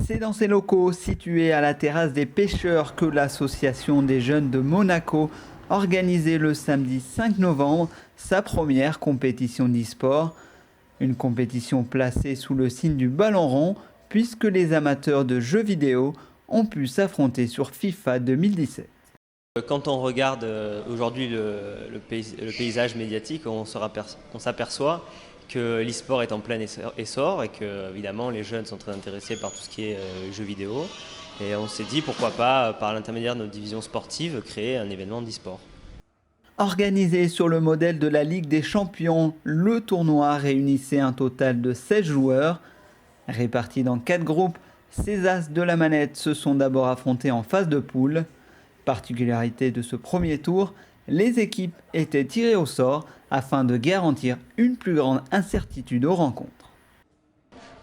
C'est dans ces locaux situés à la terrasse des pêcheurs que l'association des jeunes de Monaco organisait le samedi 5 novembre sa première compétition d'e-sport. Une compétition placée sous le signe du ballon rond puisque les amateurs de jeux vidéo ont pu s'affronter sur FIFA 2017. Quand on regarde aujourd'hui le paysage médiatique, on s'aperçoit que l'e-sport est en plein essor et que évidemment les jeunes sont très intéressés par tout ce qui est jeux vidéo. Et on s'est dit pourquoi pas, par l'intermédiaire de notre division sportive, créer un événement d'e-sport. Organisé sur le modèle de la Ligue des Champions, le tournoi réunissait un total de 16 joueurs. Répartis dans 4 groupes, ces as de la manette se sont d'abord affrontés en phase de poule. Particularité de ce premier tour, les équipes étaient tirées au sort afin de garantir une plus grande incertitude aux rencontres.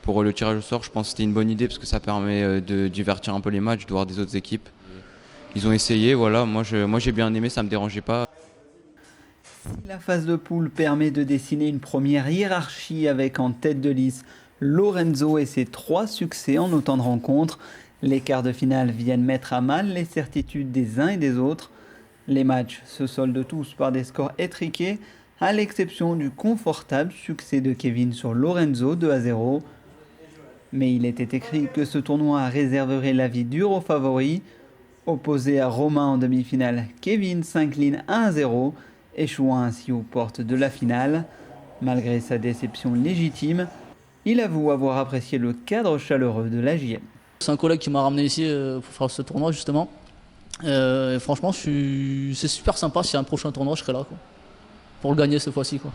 Pour le tirage au sort, je pense que c'était une bonne idée parce que ça permet de divertir un peu les matchs, de voir des autres équipes. Ils ont essayé, voilà, moi j'ai bien aimé, ça ne me dérangeait pas. Si la phase de poule permet de dessiner une première hiérarchie avec en tête de liste Lorenzo et ses 3 succès en autant de rencontres, les quarts de finale viennent mettre à mal les certitudes des uns et des autres. Les matchs se soldent tous par des scores étriqués, à l'exception du confortable succès de Kevin sur Lorenzo 2-0. Mais il était écrit que ce tournoi réserverait la vie dure aux favoris. Opposé à Romain en demi-finale, Kevin s'incline 1-0, échouant ainsi aux portes de la finale. Malgré sa déception légitime, il avoue avoir apprécié le cadre chaleureux de la JM. C'est un collègue qui m'a ramené ici pour faire ce tournoi justement. Et franchement, c'est super sympa. Si y a un prochain tournoi, je serai là quoi, pour le gagner cette fois-ci, quoi.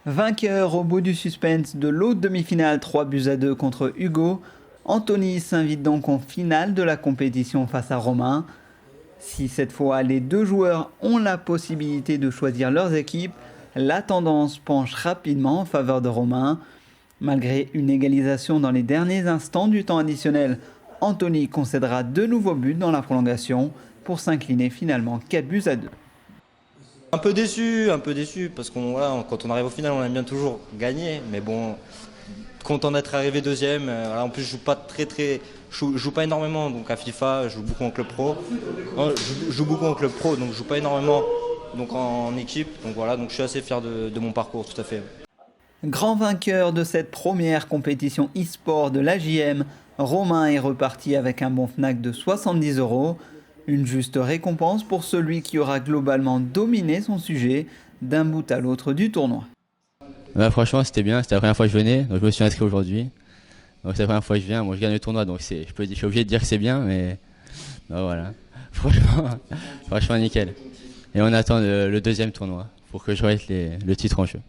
Vainqueur au bout du suspense de l'autre demi-finale 3-2 contre Hugo, Anthony s'invite donc en finale de la compétition face à Romain. Si cette fois les 2 joueurs ont la possibilité de choisir leurs équipes, la tendance penche rapidement en faveur de Romain. Malgré une égalisation dans les derniers instants du temps additionnel, Anthony concédera 2 nouveaux buts dans la prolongation pour s'incliner finalement 4-2. Un peu déçu parce qu'on quand on arrive au final, on aime bien toujours gagner, mais bon, content d'être arrivé deuxième. En plus, je joue pas énormément, donc à FIFA, je joue beaucoup en club pro. Je joue beaucoup en club pro, donc je joue pas énormément donc en équipe. Donc voilà, donc je suis assez fier de mon parcours, tout à fait. Grand vainqueur de cette première compétition e-sport de l'AJM, Romain est reparti avec un bon Fnac de 70 €. Une juste récompense pour celui qui aura globalement dominé son sujet d'un bout à l'autre du tournoi. Bah, franchement, c'était bien, c'était la première fois que je venais, donc je me suis inscrit aujourd'hui. Donc c'est la première fois que je viens, moi je gagne le tournoi, donc je suis obligé de dire que c'est bien, mais bah, voilà. Franchement nickel. Et on attend le deuxième tournoi pour que je remette le titre en jeu.